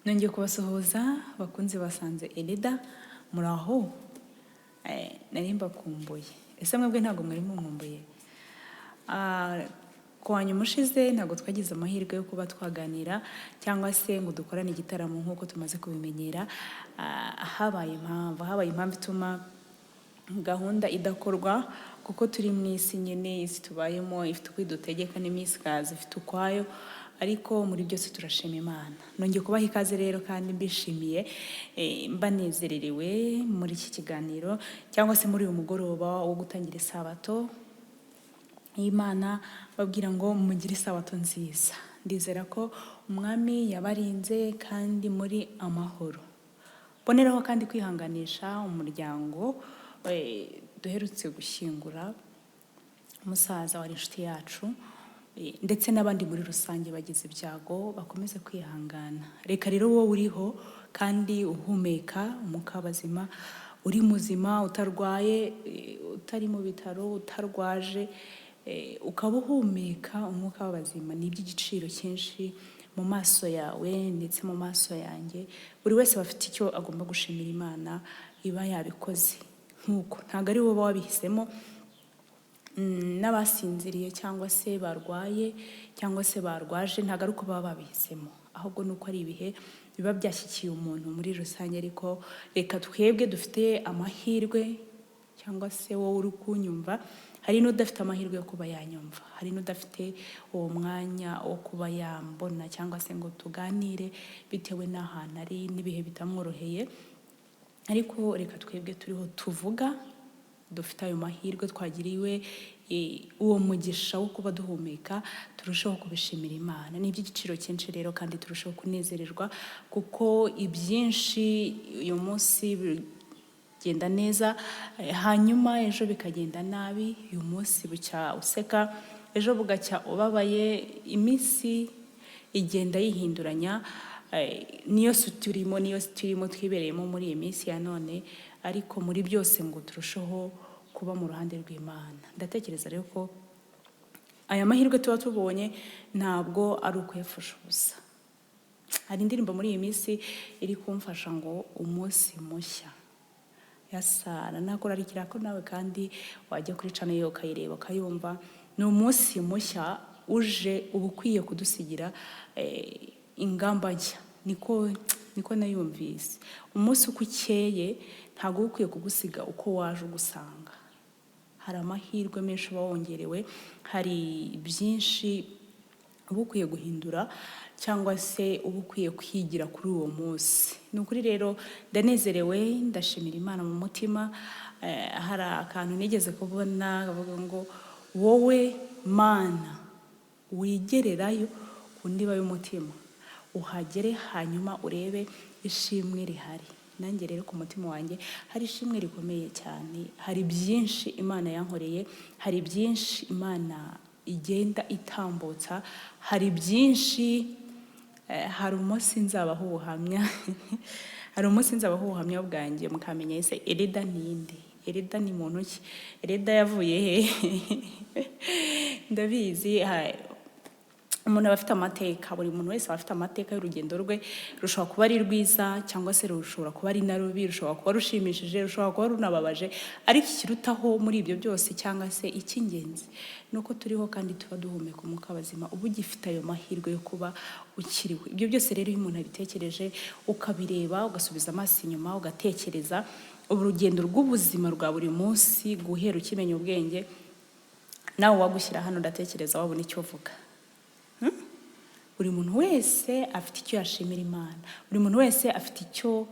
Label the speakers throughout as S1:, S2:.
S1: nongeye kubasuhuza bakunzi ba Sanze Eleda muraho narimbakumbuye ese mwebwe ntago mwari mumumbuye kwa nyuma ushize ntago twagize amahirwe yo kuba twaganira cyangwa se ngo dukorane igitaramo nkuko tumaze kubimenyera habaye impamvu ituma gahunda idakorwa kuko turi mu isi nyene isi tubayemo ifite kwidutegeka n'imiskazi ifite ukwayo ariko muri byose turashima Imana nongeye kubaha ikaze rero kandi mbishimiye mbanezererewe muri iki kiganiro cyangwa se muri uyu mugoroba wo gutangira isabato Imana babwira ngo mugire isabato nziza ndizera ko umwami yabarinze kandi muri amahoro boneraho kandi kwihanganisha umuryango duherutse gushyingura umusaza wari inshuti yacu ndetse n'abandi muri rusange bagize ibyago bakomeze kwihangana reka rero wowe uriho kandi uhumeka umwuka bazima uri muzima utarwaye utari mu bitaro utarwaje ukaba uhumeka umwuka w'abazima ni iby'igiciro cyinshi mu maso yawe ndetse mu maso yanjye buri wese bafite icyo agomba gushimira Imana iba yabikoze nkuko ntago ari wowe wabihisemo n'abasinziriye cyangwa se barwaye cyangwa se barwaje ntago ari uko baba babihisemo ahubwo nuko ari ibihe biba byashyikiye umuntu muri rusange ariko reka twebwe dufite amahirwe cyangwa se wowe uri kunyumva hari n'udafite amahirwe yo kuba yanyumva hari n'udafite uwo mwanya wo kuba yambona cyangwa se ngo tuganire bitewe n'ahantu ari n'ibihe bitamworoheye ariko reka twebwe turiho tuvuga dufite ayo mahirwe twagiriwe uwo mugisha wo kuba duhumeka turushaho kubishimira Imana ni iby'igiciro cyinshi rero kandi turushaho kunezererwa kuko ibyinshi uyu munsi bigenda neza hanyuma ejo bikagenda nabi uyu munsi bucya useka ejo bugacya ubabaye iminsi igenda yihinduranya niyo turimo twibereyemo muri iyi minsi ya none ariko muri byose ngo turusheho kuba mu ruhande rw'Imana ndatekereza rero ko aya mahirwe tuba tubonye ntabwo ari ukuyafasha ubusa hari indirimbo muri iyi minsi iri kumfasha ngo umunsi mushya yasara nakurarikira ko nawe kandi wajya kuri channel yo ukayireba ukayumva ni umunsi mushya uje ubukwiye kudusigira ingamba nshya niko nayumvise umunsi uko ukeye ntago ukwiye kugusiga uko waje ugusanga hari amahirwe menshi uba wongerewe hari byinshi uba ukwiye guhindura cyangwa se uba ukwiye kwigira kuri uwo munsi ni ukuri rero ndanezerewe ndashimira Imana mu mutima hari akantu nigeze kubona bavuga ngo wowe Mana wigererayo ku ndiba y'umutima uhagere hanyuma urebe ishimwe rihari nanjye rero ku mutima wanjye hari ishimwe rikomeye cyane hari byinshi Imana yankoreye hari byinshi Imana igenda itambutsa hari byinshi hari umunsi nzabaho ubuhamya hari umunsi nzabaho ubuhamya bwanjye mukamenya ese Eleda ninde Eleda ni muntu ki Eleda yavuye he ndabizi umuntu afite amateka buri muntu wese afite amateka y'urugendo rwe rushobora kuba ari rwiza cyangwa se rushobora kuba ari narubi rushobora kuba rushimishije rushobora kuba runababaje ariko ikirutaho muri ibyo byose cyangwa se icy'ingenzi nuko turiho kandi tuba duhumeka umwuka bazima ubu gifite ayo mahirwe yo kuba ukiriwe ibyo byose rero iyo umuntu abitekereje ukabireba ugasubiza amaso inyuma ugatekereza urugendo rw'ubuzima rwa buri munsi guhera ukimenya ubwenge nawe wagushyira hano ndatekereza wabona icyo uvuga buri muntu wese afite icyo yashimira Imana buri muntu wese afite icyo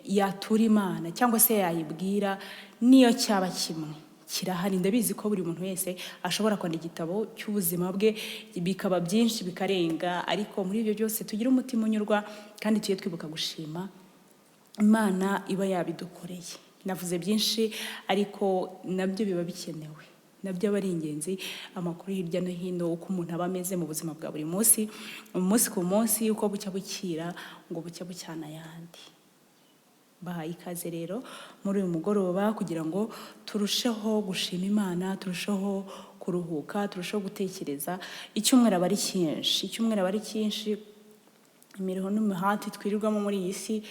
S1: yatura Imana cyangwa se yayibwira niyo cyaba kimwe kirahari ndabizi ko buri muntu wese ashobora kwandika igitabo cy'ubuzima bwe bikaba byinshi bikarenga ariko muri ibyo byose tugira umutima unyurwa kandi tuye twibuka gushima Imana iba yabidukoreye navuze byinshi ariko nabyo biba bikenewe nabyo aba ari ingenzi amakuru hirya no hino uko umuntu aba ameze mu buzima bwa buri munsi umunsi ku munsi uko bucya bukira ngo bucya bucyana ayandi bahaye ikaze rero muri uyu mugoroba kugira ngo turusheho gushima Imana turusheho kuruhuka turusheho gutekereza icyumweru aba ari cyinshi imiruho n'imihati twirirwamo muri iyi si,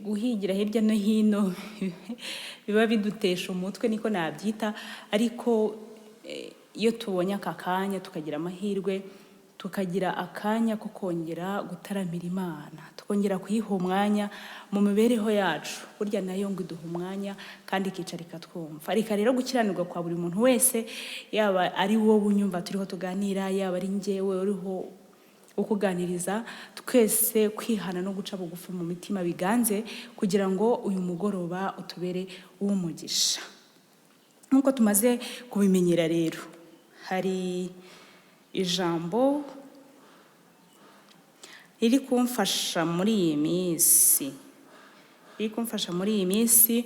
S1: guhigira hirya no hino biba bidutesha umutwe, niko nabyita. Ariko iyo tubonye aka kanya tukagira amahirwe, tukagira akanya ko kongera gutaramira Imana, tukongera kuyiha umwanya mu mibereho yacu, burya nayo ngo iduha umwanya kandi ikicara ikatwumva. Reka rero gukiranirwa kwa buri muntu wese, yaba ari wowe unyumva turiho tuganira, yaba ari njyewe uriho ukuganiriza, twese kwihana no guca bugufi mu mitima biganze, kugira ngo uyu mugoroba utubere uw'umugisha. Nk'uko tumaze kubimenyera rero, hari ijambo riri kumfasha muri iyi minsi,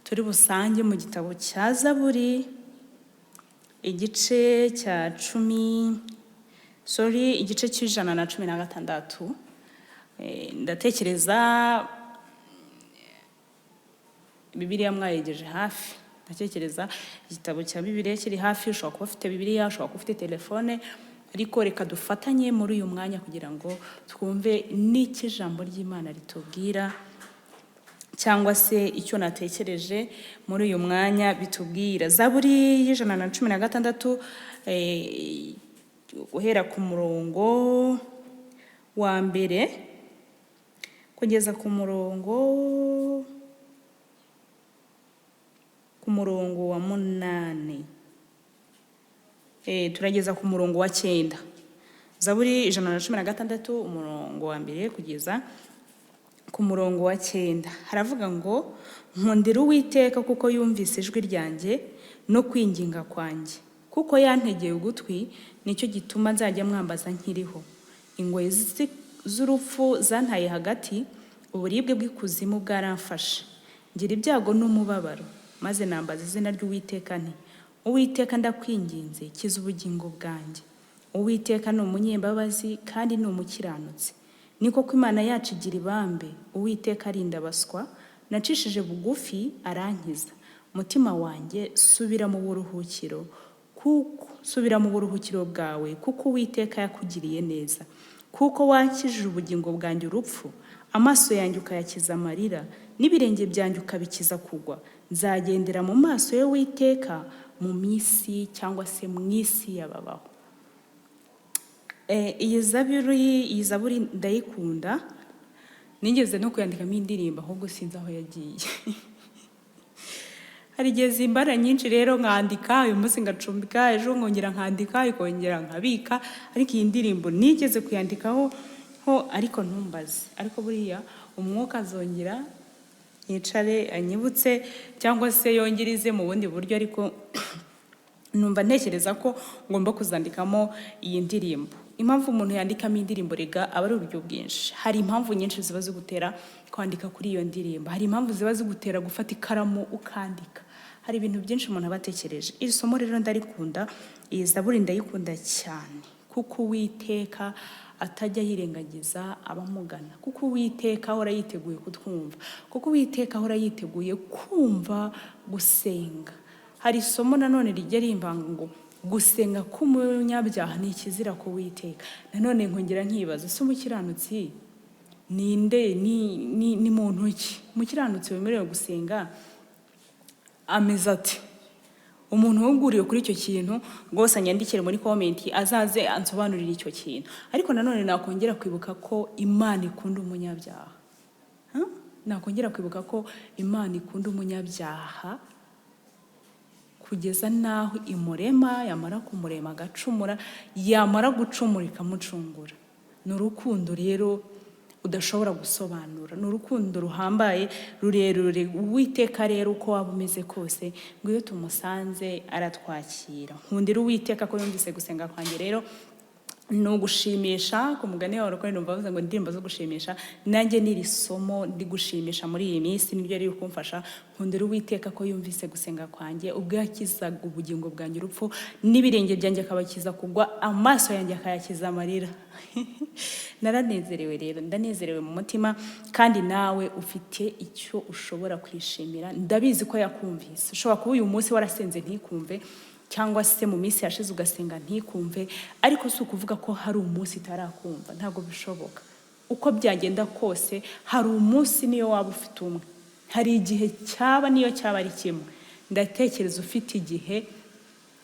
S1: turi busange mu gitabo cya Zaburi, igice cya igice c'116. Ndatekereza Bibiliya mwayegeje hafi, ndatekereza igitabo cya Bibiliya kiri hafi. Ushobora kuba ufite Bibiliya, ushobora kuba ufite telefone, ariko reka dufatanye muri uyu mwanya kugira ngo twumve n'iki ijambo ry'Imana ritubwira, cyangwa se icyo natekereje muri uyu mwanya bitubwira. Zaburi y'116, guhera ku murongo wa mbere kugeza ku murongo wa 8. Turageza ku murongo wa 9. Zaburi 116, umurongo wa mbere kugeza ku murongo wa 9. Haravuga ngo, nkundira Uwiteka kuko yumvise ijwi ryanjye no kwinginga kwanjye, kuko yantegeye ugutwi, nicyo gituma nzajya mwambaza nkiriho. Ingoyi z'urupfu zantaye hagati, uburibwe bw'ikuzimu bwaramfashe. Ngira ibyago n'umubabaro, maze nambaza izina ry'Uwiteka nti, Uwiteka ndakwinginze, kiza ubugingo bwanjye. Uwiteka ni umunyembabazi kandi ni umukiranutsi. Ni koko Imana yacu igira ibambe. Uwiteka arinda abaswa, nacishije bugufi arankiza. Mutima wanjye subira mu buruhukiro bwawe, kuko Uwiteka yakugiriye neza. Kuko wakijije ubugingo bwanjye urupfu, amaso yanjye ukayakiza amarira, n'ibirenge byanjye ukabikiza kugwa. Nzagendera mu maso y'Uwiteka mu minsi, cyangwa se mu isi y'ababaho. Iyi zaburi ndayikunda, nigeze no kuyandikamo indirimbo, ahubwo sinzi aho yagiye. Hari igihe zimbara nyinshi rero nkandika, uyu munsi ngacumbika, ejo nkongera nkandika, ikongera nkabika. Ariko iyi ndirimbo nigeze kuyandikaho ariko ntumbaze. Ariko buriya umwuka azongera yicare anyibutse, cyangwa se yongerize mu bundi buryo, ariko numva ntekereza ko ngomba kuzandikamo iyi ndirimbo. Impamvu umuntu yandikamo indirimbo rega aba ari uburyo bwinshi. Hari impamvu nyinshi ziba zigutera kwandika kuri iyo ndirimbo, hari impamvu ziba zigutera gufata ikaramu ukandika, hari ibintu byinshi umuntu aba atekereje. Iri somo rero ndarikunda, iyi zaburi ndayikunda cyane, kuko Uwiteka atajya yirengagiza abamugana, kuko Uwiteka ahora yiteguye kutwumva, kuko Uwiteka ahora yiteguye kumva gusenga. Hari isomo nanone rijya rimbanga ngo gusenga k'umunyabyaha ni ikizira ku Uwiteka. Nanone nkongera nkibaza, se umukiranutsi ninde? Ni muntu ki? Umukiranutsi wemerewe gusenga ameze ati? Umuntu wuguriye kuri icyo kintu rwose anyandikire muri komenti, azaze ansobanurire icyo kintu. Ariko nanone nakongera kwibuka ko Imana ikunda umunyabyaha. Nakongera kwibuka ko Imana ikunda umunyabyaha kugeza naho imurema, yamara kumurema agacumura, yamara gucumura ikamucungura. Ni urukundo rero udashobora gusobanura, ni urukundo ruhambaye rurerure. Uwiteka rero uko waba umeze kose, ngo iyo tumusanze aratwakira. Nkundira Uwiteka ko yumvise gusenga kwanjye. Rero ni ugushimisha, ku mugani wawe ko numva bavuze ngo indirimbo zo gushimisha, nanjye n'iri somo ndi gushimisha muri iyi minsi, nibyo riri kumfasha. Nkundira Uwiteka ko yumvise gusenga kwanjye, ubwo yakizaga ubugingo bwanjye urupfu, n'ibirenge byanjye akabakiza kugwa, amaso yanjye akayakiza amarira. Naranezerewe rero, ndanezerewe mu mutima, kandi nawe ufite icyo ushobora kwishimira. Ndabizi ko yakumvise. Ushobora kuba uyu munsi warasenze ntikumve, cyangwa se mu minsi yashize ugasenga ntikumve, ariko si ukuvuga ko hari umunsi itarakumva, ntabwo bishoboka. uko byagenda kose hari umunsi niyo waba ufite umwe, hari igihe cyaba niyo cyaba ari kimwe, ndatekereza ufite igihe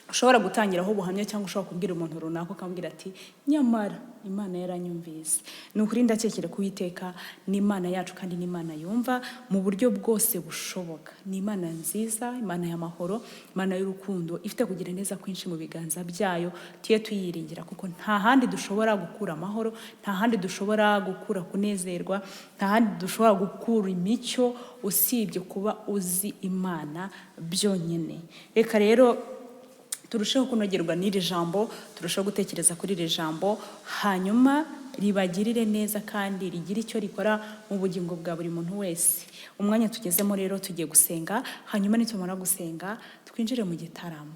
S1: ushobora gutangiraho ubuhamya cyangwa ushobora kubwira umuntu runaka ukambwira ati nyamara Imana yaranyumvise. Ni ukuri ndakekera ko Uwiteka ni Imana yacu kandi ni Imana yumva mu buryo bwose bushoboka. Ni Imana nziza, Imana y'amahoro, Imana y'urukundo, ifite kugira neza kwinshi mu biganza byayo. Tuye tuyiringira kuko nta handi dushobora gukura amahoro, nta handi dushobora gukura kunezerwa, nta handi dushobora gukura imico usibye kuba uzi Imana byonyine. Reka rero turusheho kunogerwa n'iri jambo, turusheho gutekereza kuri iri jambo, hanyuma ribagirire neza kandi rigira icyo rikora mu bugingo bwa buri muntu wese. Umwanya tugezemo rero tugiye gusenga, hanyuma nitumara gusenga twinjire mu gitaramo.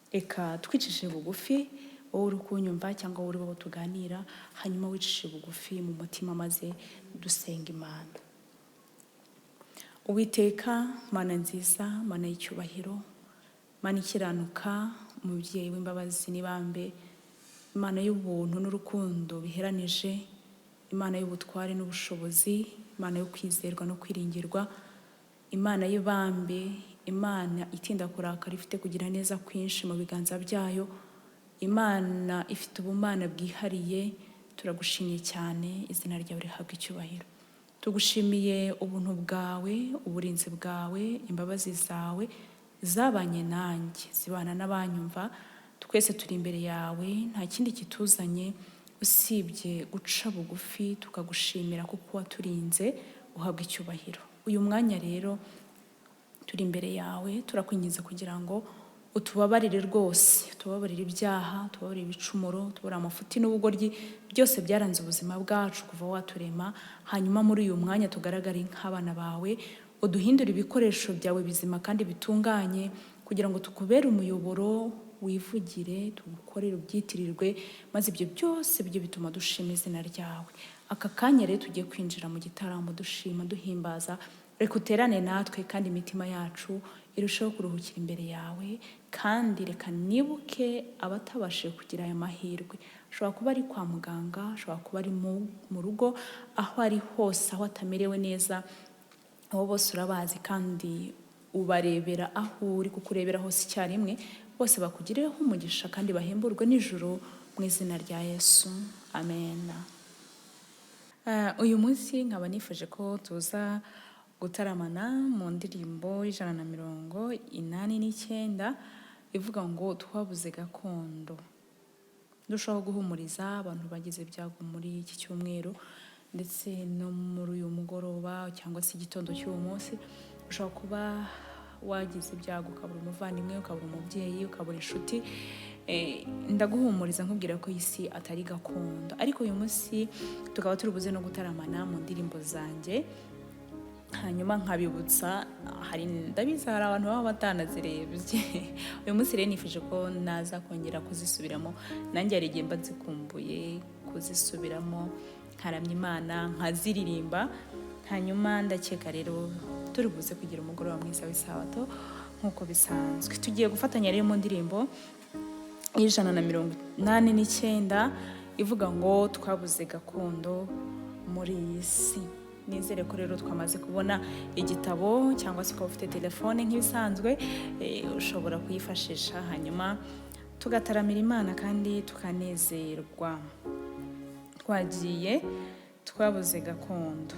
S1: Reka twicishe bugufi, wowe uri kunyumva cyangwa wowe uri tuganira, hanyuma wicishe bugufi mu mutima maze dusenga Imana. Uwiteka, Mana nziza, Mana y'icyubahiro, Imana ikiranuka, umubyeyi w'imbabazi n'ibambe, Imana y'ubuntu n'urukundo biheranije, Imana y'ubutware n'ubushobozi, Imana yo kwizerwa no kwiringirwa, Imana y'ibambe, Imana itinda kurakara, ifite kugira neza kwinshi mu biganza byayo, Imana ifite ubumana bwihariye. Turagushimiye cyane, izina ryawe rihabwa icyubahiro. Tugushimiye ubuntu bwawe, uburinzi bwawe, imbabazi zawe zabanye nanjye, zibana n'abanyumva. Twese turi imbere yawe, nta kindi kituzanye usibye guca bugufi tukagushimira kuko waturinze, uhabwa icyubahiro. Uyu mwanya rero turi imbere yawe, turakwinginze kugira ngo utubabarire rwose, utubabarire ibyaha, utubabarire ibicumuro, utubabarire amafuti n'ubugoryi byose byaranze ubuzima bwacu kuva waturema. Hanyuma muri uyu mwanya tugaragare nk'abana bawe, uduhindure ibikoresho byawe bizima kandi bitunganye, kugira ngo tukubere umuyoboro, wivugire, tugukorere ubyitirirwe, maze ibyo byose bijye bituma dushima izina ryawe. Aka kanya rero tugiye kwinjira mu gitaramo dushima, duhimbaza. Reka uterane natwe kandi imitima yacu irushaho kuruhukira imbere yawe, kandi reka nibuke abatabashije kugira aya mahirwe. Ashobora kuba ari kwa muganga, ashobora kuba ari mu rugo, aho ari hose, aho atamerewe neza. Abo bose urabazi kandi ubarebera aho uri, kukurebera hose icyarimwe. Bose bakugireho umugisha kandi bahemburwe n'ijuru mu izina rya Yesu, amen. Uyu munsi nkaba nifuje ko tuza gutaramana mu ndirimbo 189 ivuga ngo twabuze gakondo. Dushobora guhumuriza abantu bagize ibyago muri iki cyumweru ndetse no muri uyu mugoroba cyangwa se igitondo cy'uwo munsi. Ushobora kuba wagize ibyago, ukabura umuvandimwe, ukabura umubyeyi, ukabura inshuti. Ndaguhumuriza nkubwira ko isi atari gakondo, ariko uyu munsi tukaba turi buze no gutaramana mu ndirimbo zanjye. Hanyuma nkabibutsa, ndabizi hari abantu baba batanazirebye. Uyu munsi rero nifuje ko naza kongera kuzisubiramo. Nanjye hari igihe mba nzikumbuye kuzisubiramo, nkaramya Imana, nkaziririmba. Hanyuma ndakeka rero turi buze kugira umugoroba mwiza w'isabato nk'uko bisanzwe. Tugiye gufatanya rero mu ndirimbo 189 ivuga ngo twabuze gakondo muri iyi si. Nizere ko rero twamaze kubona igitabo cyangwa se ukaba ufite telefone nk'ibisanzwe, ushobora kuyifashisha, hanyuma tugataramira Imana kandi tukanezerwa. Twagiye, twabuze gakondo.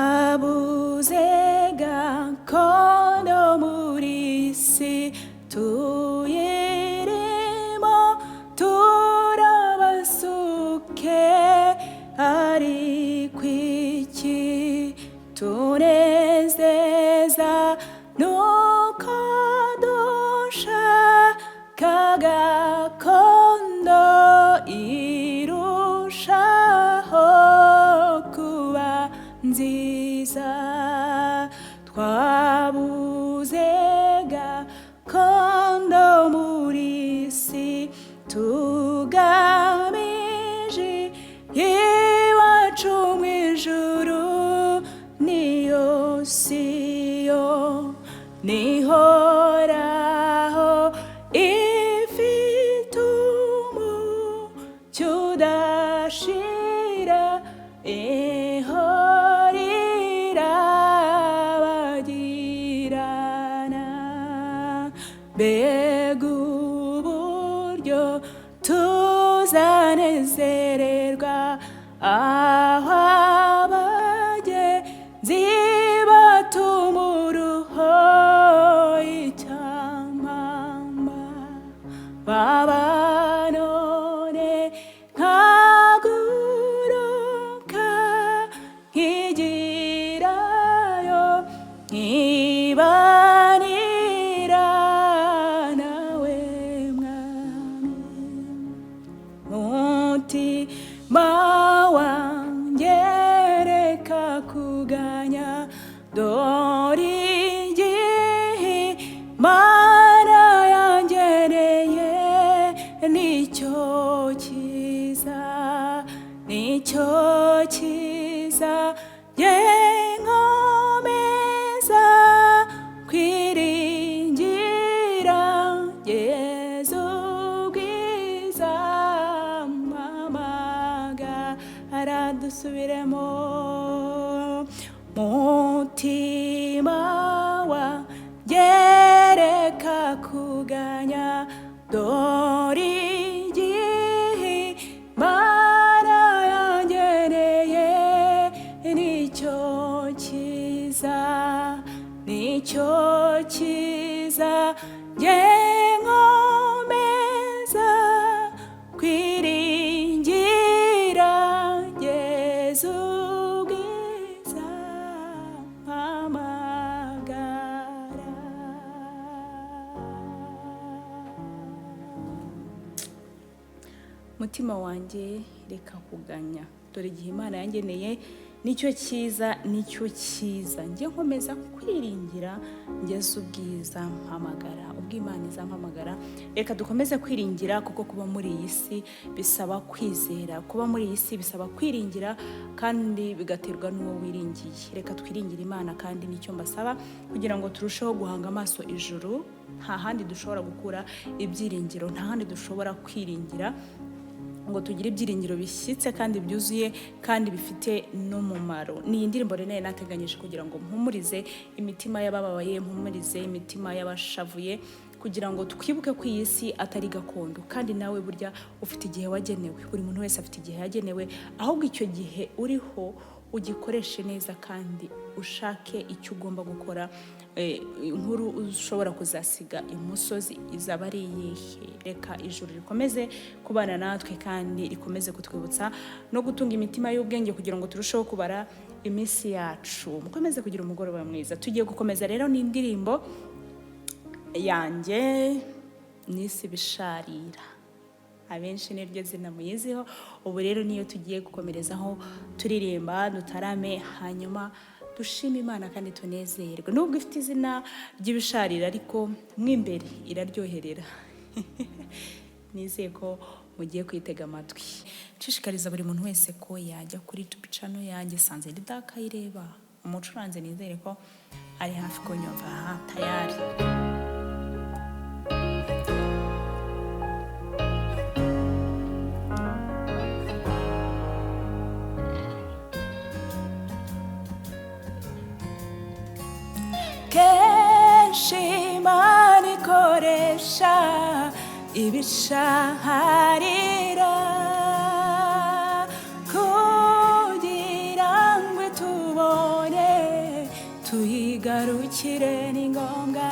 S1: Twabuze gakondo muri si, tuyirimo turabasuke, ariko iki tunezeza nuko dushaka gakondo irushaho kuba nziza. Twabuze gakondo muri si, tugamije iwacu mu ijuru niyo siyo nihoraho ifite umucyo udashira ihora irabagirana mbega uburyo tuzanezererwa aho abagenzi batumuruho icyamama baba none nkaguruka nkigirayo nkibanira nawe mwami mutima wanjye reka kuganya dore igihe Imana yangeneye nicyo cyiza ye nkomeza kwiringira Yezu bwiza mpamagara dusubiremo mutima wanjye reka kuganya dore igihe Imana yangeneye nicyo cyiza ye nkomeza kwiringira Yezu bwiza mpamagara. Mutima wanjye reka kuganya dore igihe Imana yangeneye nicyo cyiza njye nkomeza kwiringira Yezu ubwiza mpamagara ubwo Imana izampamagara reka dukomeze kwiringira kuko kuba muri iyi si bisaba kwizera kuba muri iyi si bisaba kwiringira kandi bigaterwa n'uwo wiringiye reka twiringire Imana kandi nicyo mbasaba kugira ngo turusheho guhanga amaso ijuru nta handi dushobora gukura ibyiringiro nta handi dushobora kwiringira ngo tugire ibyiringiro bishyitse kandi byuzuye kandi bifite n'umumaro ni indirimbo rene nateganyije kugira ngo mpumurize imitima y'abababaye mpumurize imitima y'abashavuye kugira ngo twibuke ko iyi si atari gakondo kandi nawe burya ufite igihe wagenewe buri muntu wese afite igihe yagenewe ahubwo icyo gihe uriho ugikoreshe neza kandi ushake icyo ugomba gukora inkuru ushobora kuzasiga imusozi izaba ari iyihe reka ijuru rikomeze kubana natwe kandi rikomeze kutwibutsa no gutunga imitima y'ubwenge kugira ngo turusheho kubara iminsi yacu mukomeze kugira umugoroba mwiza tugiye gukomeza rero n'indirimbo yanjye n'isi bisharira abenshi niryo zina muyiziho ubu rero niyo tugiye gukomerezaho turirimba dutarame hanyuma dushima Imana kandi tunezerwe nubwo ifite izina ry'ibisharira ariko mwimbere iraryoherera nizeye ko mugiye kwitega amatwi nshishikariza buri muntu wese ko yajya kuri YouTube channel yanjye Sanze Eleda akayireba umucuranzi nizere ko ari hafi kunyumva tayari Imana ikoresha ibisharira kugira ngo tubone tuyigarukire ni ngombwa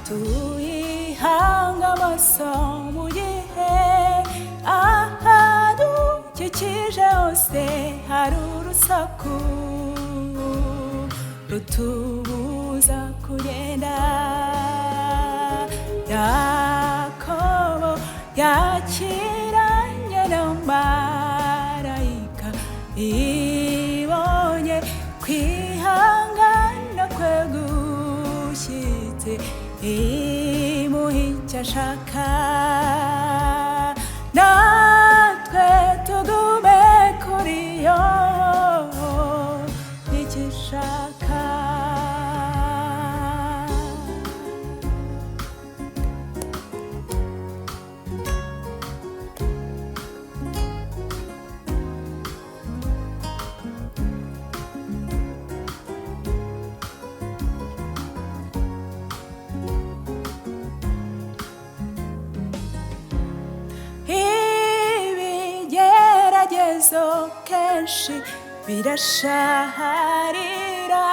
S1: tuyihanga amaso mu gihe ahadukikije hose hari urusaku rutubuza kugenda Yakobo yakiranye na marayika ibonye kwihangana kwe gushyitse imuha icyo ashaka natwe tugume ibigeragezo kenshi birasharira,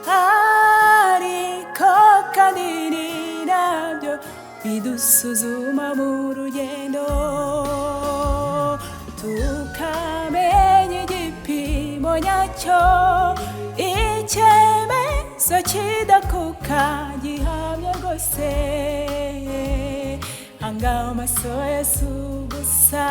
S1: ariko kandi ni nabyo bidusuzuma mu rugendo, tukamenya igipimo nyacyo, icyemezo kidakuka gihamya rwose. Hanga amaso Yesu gusa.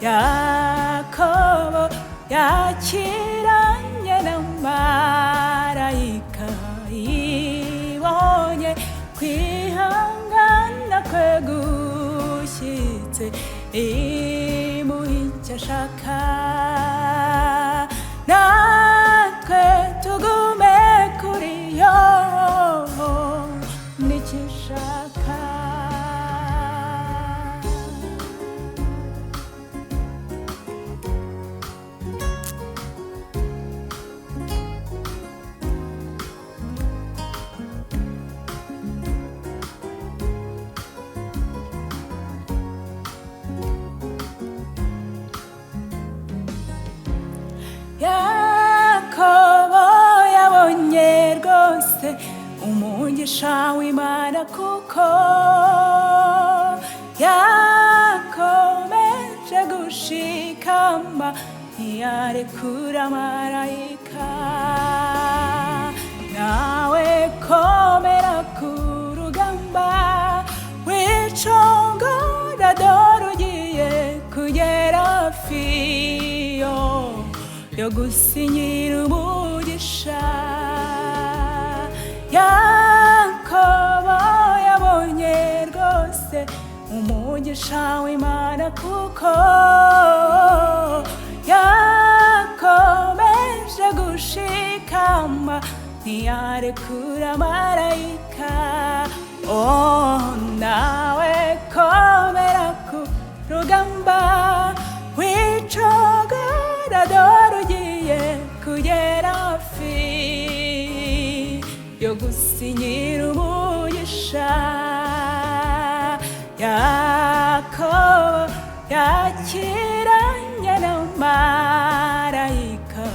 S1: Yakobo yakiranye na marayika, ibonye kwihangana kwe gushyitse, imuha icyo ashaka. Natwe tugume kuri yo n'icyo ishaka. Yakobo yabonye rwose umugisha w'Imana, kuko yakomeje gushikama, ntiyarekura marayika. Nawe komera ku rugamba, wicongora dore ugiye kugera fiyo yo gusinyira umugisha. Yakobo yabonye rwose umugisha w'Imana, kuko yakomeje gushikama, ntiyarekura marayika. Oh, nawe komera ku rugamba, wicogora dore ugiye kugera fi yo gusinyira umugisha. Yakobo yakiranye na marayika,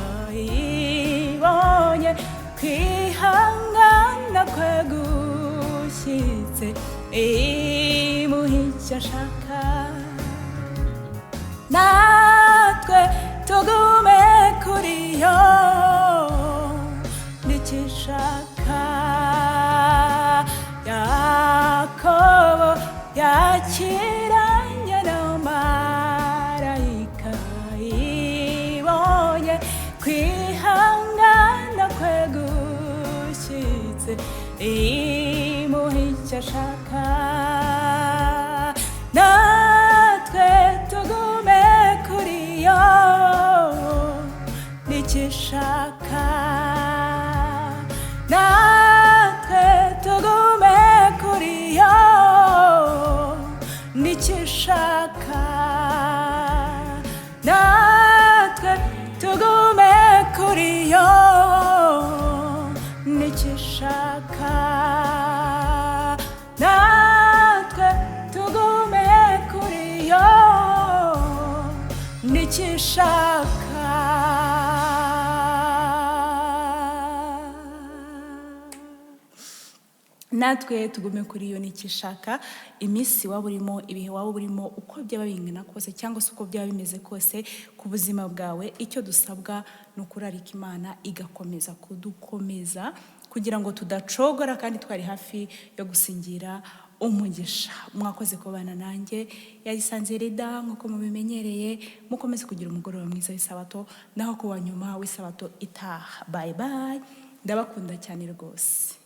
S1: ibonye kwihangana kwe gushyitse, imuha icyo ashaka. Natwe tugume kuri yo n'icyo ishaka. Yakobo yakiranye na marayika, ibonye kwihangana kwe gushyitse, imuha icyo ashaka. Natwe tugume kuri yo n'icyo ishaka. Natwe tugume kuri yo n'icyo ishaka. Natwe tugume kuri yo n'icyo ishaka. Natwe tugume kuri yo n'icyo ishaka. Natwe tugume kuri yo n'icyo ishaka. Iminsi waba urimo, ibihe waba urimo, uko byaba bingana kose cyangwa se uko byaba bimeze kose ku buzima bwawe, icyo dusabwa ni ukurarika Imana igakomeza kudukomeza kugira ngo tudacogora, kandi twari hafi yo gusingira umugisha. Mwakoze kubana nanjye, yari Sanze Eleda nk'uko mubimenyereye. Mukomeze kugira umugoroba mwiza w'isabato, naho kuwa nyuma w'isabato itaha. Bye bye, ndabakunda cyane rwose.